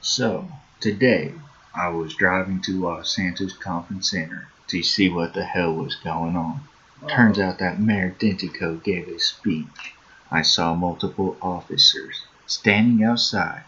So, today, I was driving to Los Santos Conference Center to see what the hell was going on. Turns out that Mayor Dentico gave a speech. I saw multiple officers standing outside,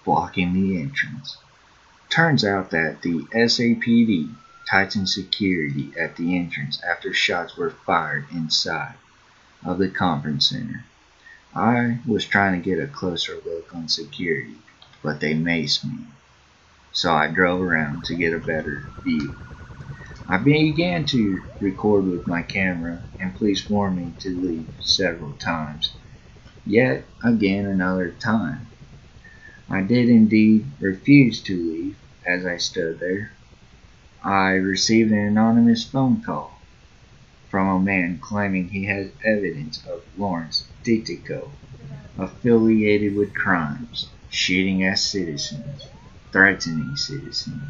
blocking the entrance. Turns out that the SAPD tightened security at the entrance after shots were fired inside of the conference center. I was trying to get a closer look on security, but they maced me, so I drove around to get a better view. I began to record with my camera, and police warned me to leave several times. Yet again another time. I did indeed refuse to leave. As I stood there, I received an anonymous phone call from a man claiming he has evidence of Lt-TinCan affiliated with crimes, shooting at citizens, threatening citizens,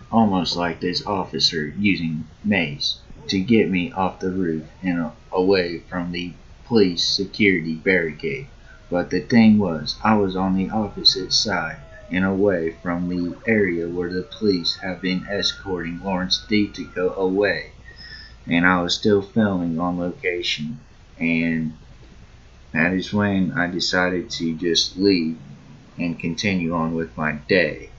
almost like this officer using mace to get me off the roof and away from the police security barricade. But the thing was, I was on the opposite side and away from the area where the police have been escorting Lt-TinCan away, and I was still filming on location, and that is when I decided to just leave and continue on with my day.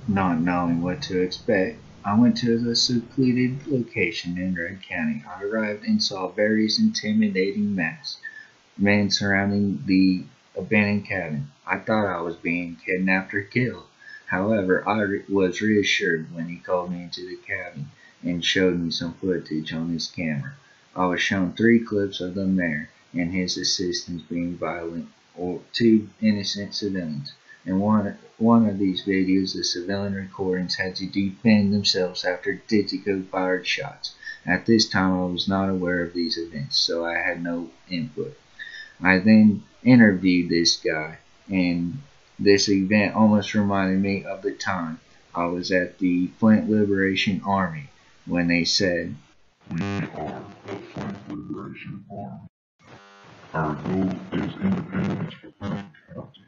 Not knowing what to expect, I went to the secluded location in Red County. I arrived and saw various intimidating men surrounding the abandoned cabin. I thought I was being kidnapped or killed. However, I was reassured when he called me into the cabin and showed me some footage on his camera. I was shown 3 clips of the mayor and his assistants being violent to innocent civilians. In one of these videos, the civilian recordings had to defend themselves after Dentico fired shots. At this time, I was not aware of these events, so I had no input. I then interviewed this guy, and this event almost reminded me of the time I was at the Flint Liberation Army when they said, "We are the Flint Liberation Army. Our goal is independence for Flint County.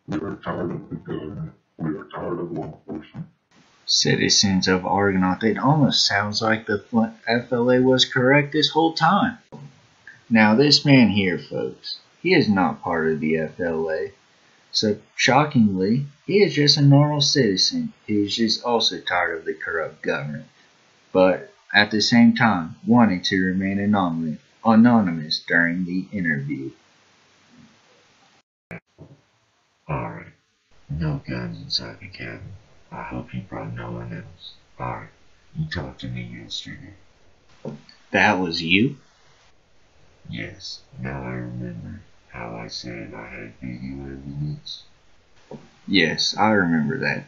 We are tired of the government. We are tired of law enforcement." Citizens of Argonaut, it almost sounds like the FLA was correct this whole time. Now this man here, folks, he is not part of the FLA. So shockingly, he is just a normal citizen who is just also tired of the corrupt government, but at the same time wanting to remain anonymous during the interview. Alright, no guns inside the cabin. I hope you brought no one else. Alright, you talked to me yesterday. That was you? Yes, now I remember how I said I had video evidence. Yes, I remember that.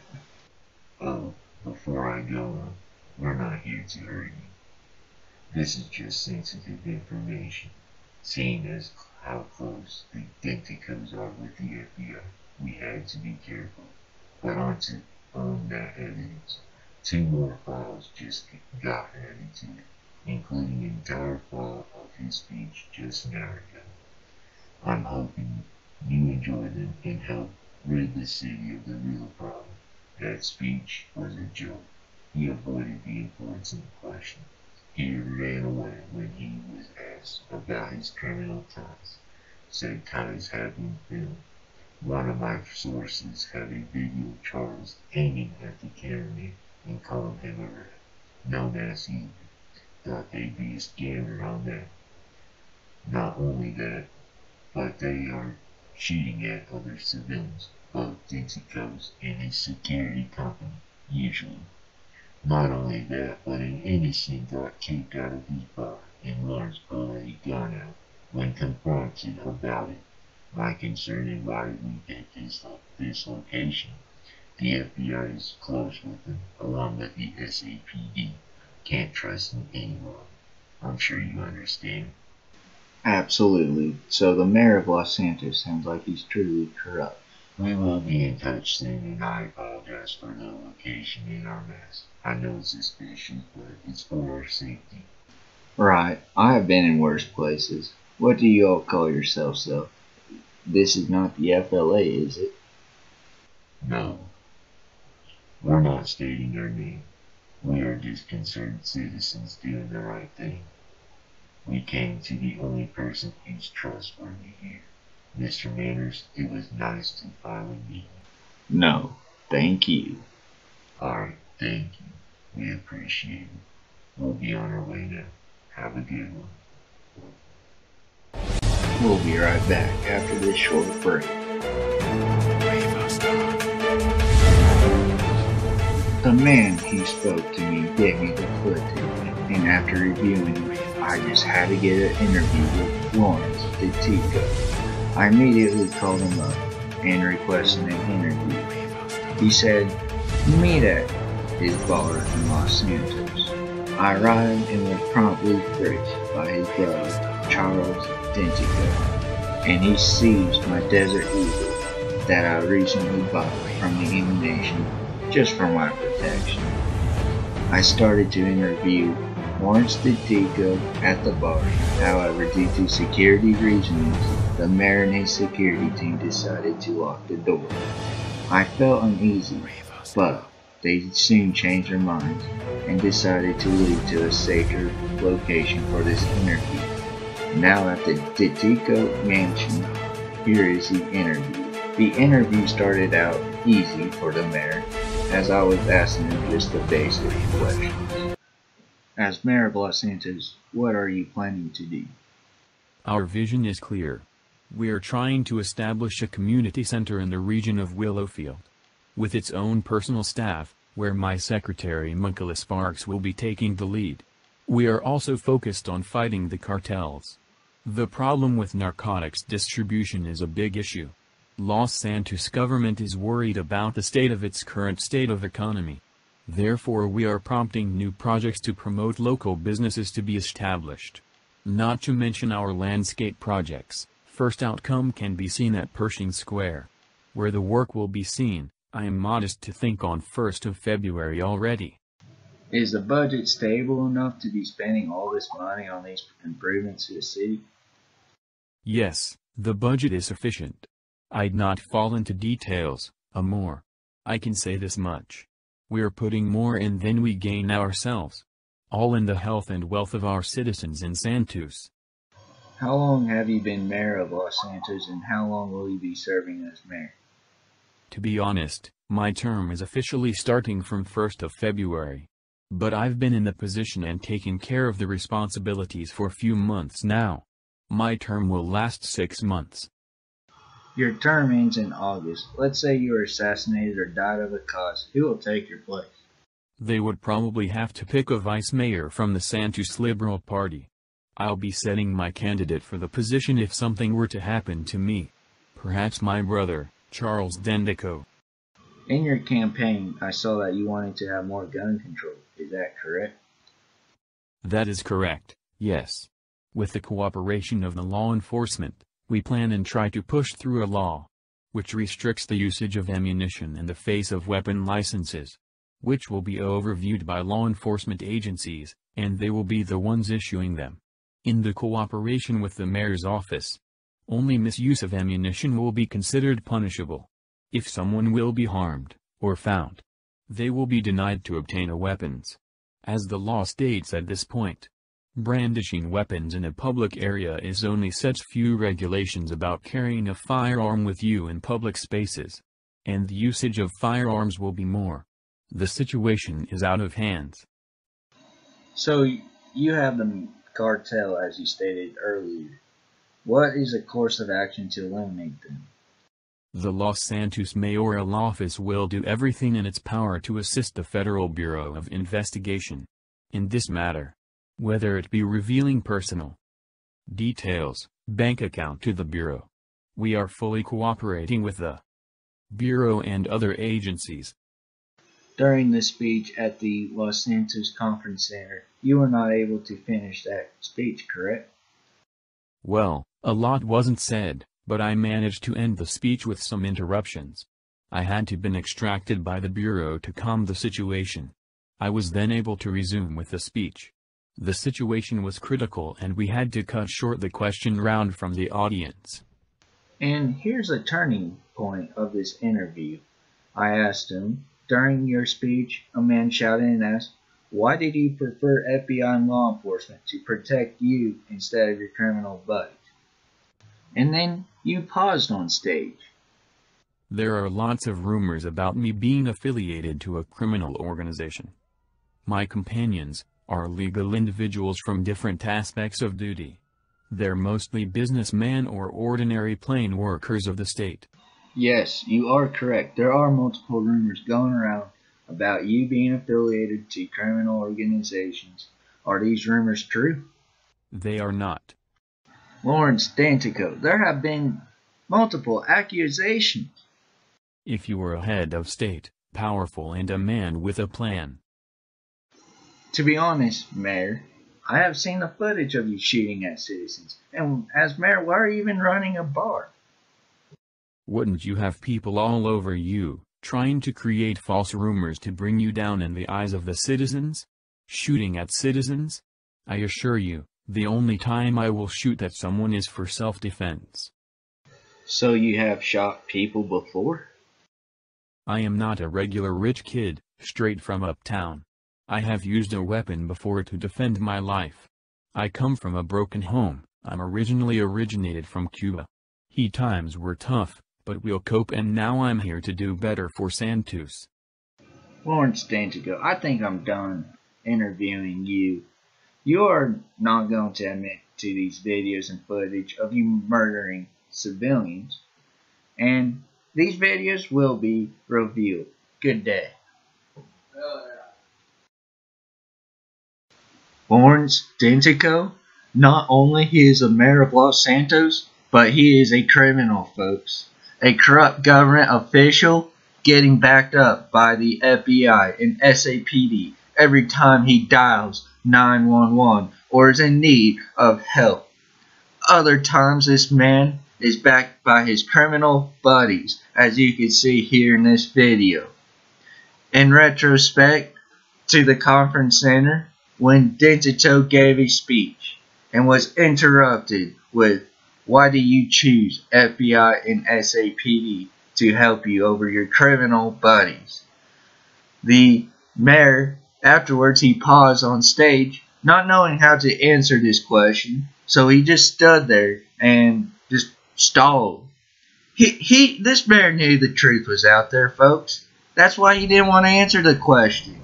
Oh, before I go on, we're not here to hurt you. This is just sensitive information. Seeing as how close the Denticos are with the FBI, we had to be careful. But on that evidence, 2 more files just got added to it, including an entire file of his speech just an hour ago. I'm hoping you enjoy them and help rid the city of the real problem. That speech was a joke. He avoided the important question. He ran away when he was asked about his criminal ties. Said ties have been filmed. One of my sources had a video of Charles aiming at the cameraman and calling him a rat. No mass either. Thought they'd be a scammer on that. Not only that, but they are shooting at other civilians, both Denticos and his security company, usually. Not only that, but an innocent got kicked out of his bar and Lawrence already gone out when confronted about it. My concern is why we picked this location. The FBI is close with them, along with the SAPD. Can't trust them anymore. I'm sure you understand. Absolutely. So the mayor of Los Santos sounds like he's truly corrupt. We will be in touch soon, and I apologize for the location in our mess. I know it's suspicious, but it's for our safety. Right. I have been in worse places. What do you all call yourselves, though? This is not the FLA, is it? No, we're not stating our name. We are just concerned citizens doing the right thing. We came to the only person who's trustworthy here. Mr. Manners, it was nice to finally meet you. No, thank you. Alright, thank you. We appreciate it. We'll be on our way now. Have a good one. We'll be right back after this short break. The man who spoke to me gave me the footage, and after reviewing it, I just had to get an interview with Lawrence Dentico. I immediately called him up and requested an interview. He said, meet at his bar in Los Santos. I arrived and was promptly greeted by his brother, Charles Dentico, and he seized my Desert Eagle that I recently bought from the ammunition just for my protection. I started to interview Lawrence Dentico at the bar. However, due to security reasons, the mayor and his security team decided to lock the door. I felt uneasy, but they soon changed their minds and decided to leave to a safer location for this interview. Now at the Dentico mansion, here is the interview. The interview started out easy for the mayor, as I was asking him just the basic questions. As mayor of Los Santos, what are you planning to do? Our vision is clear. We are trying to establish a community center in the region of Willowfield, with its own personal staff, where my secretary Michael Sparks will be taking the lead. We are also focused on fighting the cartels. The problem with narcotics distribution is a big issue. Los Santos government is worried about the state of its current state of economy. Therefore we are prompting new projects to promote local businesses to be established. Not to mention our landscape projects. First outcome can be seen at Pershing Square, where the work will be seen. I am modest to think on 1st of February already. Is the budget stable enough to be spending all this money on these improvements to the city? Yes, the budget is sufficient. I'd not fall into details, more. I can say this much. We're putting more in than we gain ourselves. All in the health and wealth of our citizens in Santos. How long have you been mayor of Los Santos, and how long will you be serving as mayor? To be honest, my term is officially starting from 1st of February. But I've been in the position and taking care of the responsibilities for a few months now. My term will last 6 months. Your term ends in August. Let's say you were assassinated or died of a cause. Who will take your place? They would probably have to pick a vice mayor from the Santos Liberal Party. I'll be setting my candidate for the position if something were to happen to me. Perhaps my brother, Charles Dentico. In your campaign, I saw that you wanted to have more gun control. Is that correct? That is correct, yes. With the cooperation of the law enforcement, we plan and try to push through a law, which restricts the usage of ammunition in the face of weapon licenses, which will be overviewed by law enforcement agencies, and they will be the ones issuing them. In the cooperation with the mayor's office, only misuse of ammunition will be considered punishable. If someone will be harmed, or found, they will be denied to obtain a weapons. As the law states at this point, brandishing weapons in a public area is only such few regulations about carrying a firearm with you in public spaces. And the usage of firearms will be more. The situation is out of hands. So you have the cartel, as you stated earlier. What is a course of action to eliminate them? The Los Santos mayoral office will do everything in its power to assist the Federal Bureau of Investigation in this matter, whether it be revealing personal details, bank account to the Bureau. We are fully cooperating with the Bureau and other agencies. During the speech at the Los Santos Conference Center, you were not able to finish that speech, correct? Well, a lot wasn't said, but I managed to end the speech with some interruptions. I had to been extracted by the Bureau to calm the situation. I was then able to resume with the speech. The situation was critical and we had to cut short the question round from the audience. And here's a turning point of this interview. I asked him, during your speech, a man shouted and asked, why did you prefer FBI and law enforcement to protect you instead of your criminal buddies? And then you paused on stage. There are lots of rumors about me being affiliated to a criminal organization. My companions are legal individuals from different aspects of duty. They're mostly businessmen or ordinary plain workers of the state. Yes, you are correct. There are multiple rumors going around about you being affiliated to criminal organizations. Are these rumors true? They are not. Dentico, there have been multiple accusations. If you were a head of state, powerful and a man with a plan. To be honest, Mayor, I have seen the footage of you shooting at citizens. And as mayor, why are you even running a bar? Wouldn't you have people all over you, trying to create false rumors to bring you down in the eyes of the citizens? Shooting at citizens? I assure you, the only time I will shoot at someone is for self-defense. So you have shot people before? I am not a regular rich kid, straight from uptown. I have used a weapon before to defend my life. I come from a broken home. I'm originally originated from Cuba. Times were tough, but we'll cope, and now I'm here to do better for Santos. Dentico, I think I'm done interviewing you. You are not going to admit to these videos and footage of you murdering civilians, and these videos will be revealed. Good day. Dentico, not only he is a mayor of Los Santos, but he is a criminal, folks. A corrupt government official getting backed up by the FBI and SAPD every time he dials 911 or is in need of help. Other times this man is backed by his criminal buddies, as you can see here in this video. In retrospect to the conference center, when Dentico gave a speech and was interrupted with, why do you choose FBI and SAPD to help you over your criminal buddies? The mayor, afterwards, he paused on stage, not knowing how to answer this question, so he just stood there and just stalled. This mayor knew the truth was out there, folks. That's why he didn't want to answer the question.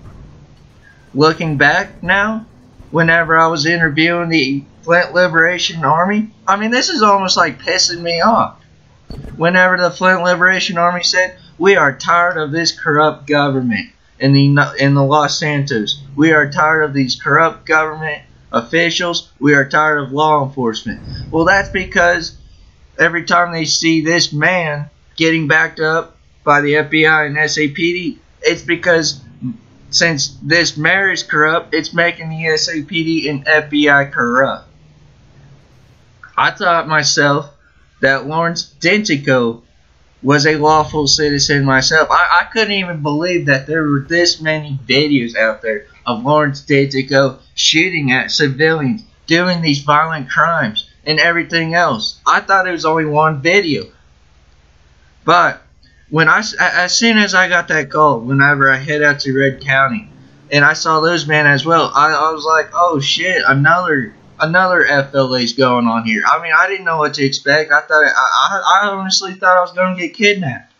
Looking back now, whenever I was interviewing the Flint Liberation Army, I mean, this is almost like pissing me off. Whenever the Flint Liberation Army said, we are tired of this corrupt government in the Los Santos. We are tired of these corrupt government officials. We are tired of law enforcement. Well, that's because every time they see this man getting backed up by the FBI and SAPD, it's because since this mayor is corrupt, it's making the SAPD and FBI corrupt. I thought myself that Dentico was a lawful citizen myself. I couldn't even believe that there were this many videos out there of Dentico shooting at civilians, doing these violent crimes, and everything else. I thought it was only one video. But as soon as I got that call, whenever I head out to Red County, and I saw those men as well, I was like, oh shit, another FLA's going on here. I mean, I didn't know what to expect. I honestly thought I was going to get kidnapped.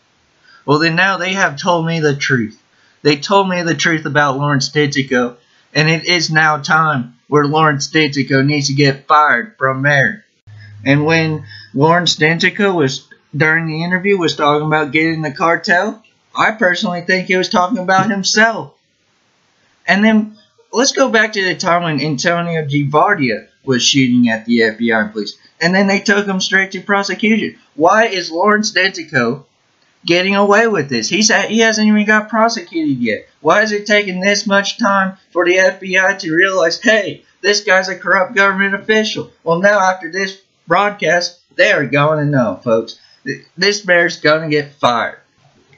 Well, then now they have told me the truth. They told me the truth about Dentico, and it is now time where Dentico needs to get fired from mayor. And when Dentico was, during the interview, was talking about getting the cartel, I personally think he was talking about himself. And then let's go back to the time when Antonio Givardia was shooting at the FBI and police, and then they took him straight to prosecution. Why is Dentico getting away with this? He hasn't even got prosecuted yet. Why is it taking this much time for the FBI to realize, hey, this guy's a corrupt government official? Well, now after this broadcast, they are going to know, folks. This mayor's going to get fired.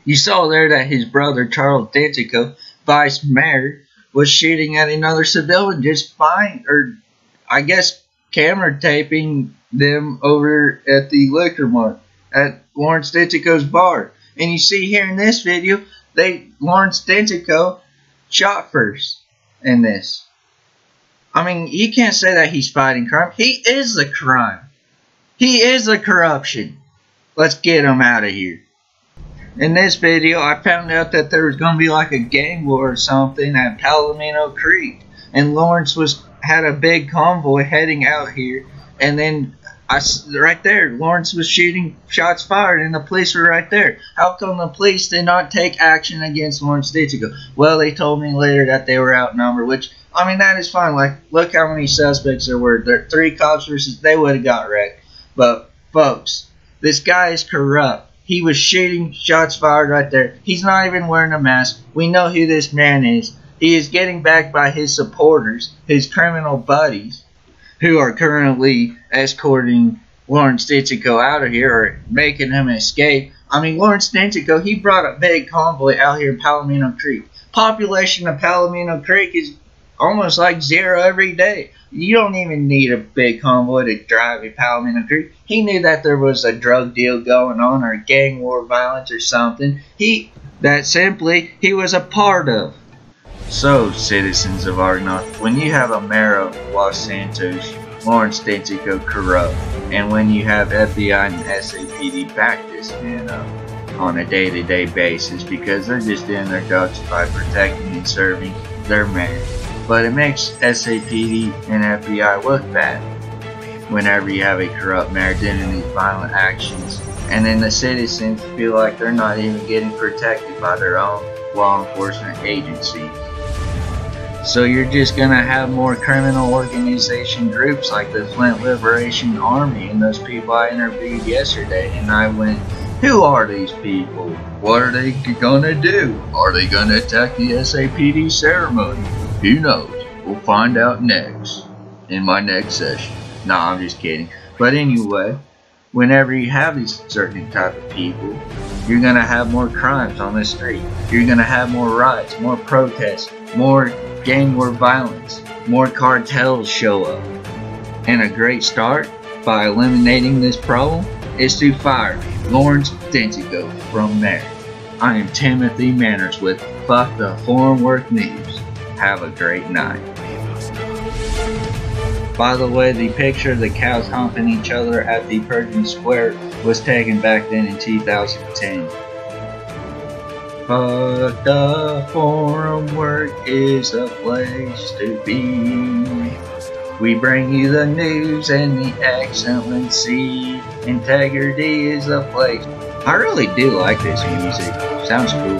You saw there that his brother, Charles Dentico, vice mayor, was shooting at another civilian just fine, or I guess camera taping them over at the liquor mart. at Lawrence Dentico's bar. And you see here in this video, Lawrence Dentico shot first in this. I mean, you can't say that he's fighting crime. He is the crime. He is the corruption. Let's get him out of here. In this video, I found out that there was going to be like a gang war or something at Palomino Creek. And Lawrence had a big convoy heading out here. And then, right there, Lawrence was shooting shots fired and the police were right there. How come the police did not take action against Lawrence Dentico? Well, they told me later that they were outnumbered, which, I mean, that is fine. Like, look how many suspects there were. There 3 cops versus, they would have got wrecked. But, folks, this guy is corrupt. He was shooting shots fired right there. He's not even wearing a mask. We know who this man is. He is getting backed by his supporters, his criminal buddies, who are currently escorting Lawrence Dentico out of here or making him escape. I mean, Lawrence Dentico, he brought a big convoy out here in Palomino Creek. Population of Palomino Creek is almost like 0 every day. You don't even need a big convoy to drive in Palomino Creek. He knew that there was a drug deal going on or gang war violence or something. He was a part of. So, citizens of Argonaut, when you have a mayor of Los Santos, Lawrence Dentico corrupt, and when you have FBI and SAPD back this man up on a day-to-day basis because they're just doing their jobs by protecting and serving their mayor. But it makes SAPD and FBI look bad whenever you have a corrupt mayor doing these violent actions, and then the citizens feel like they're not even getting protected by their own law enforcement agencies. So you're just gonna have more criminal organization groups like the Flint Liberation Army and those people I interviewed yesterday, and I went, who are these people? What are they gonna do? Are they gonna attack the SAPD ceremony? Who knows? We'll find out next, in my next session. Nah, I'm just kidding. But anyway, whenever you have these certain type of people, you're going to have more crimes on the street. You're going to have more riots, more protests, more gang war violence, more cartels show up. And a great start by eliminating this problem is to fire Lawrence Dentico from mayor. I am Tinmothy Manners with Fuck the Foreign Work News. Have a great night. By the way, the picture of the cows humping each other at the Persian Square was taken back then in 2010. Fuck the foreign work is the place to be. We bring you the news and the excellency. Integrity is the place. I really do like this music. Sounds cool.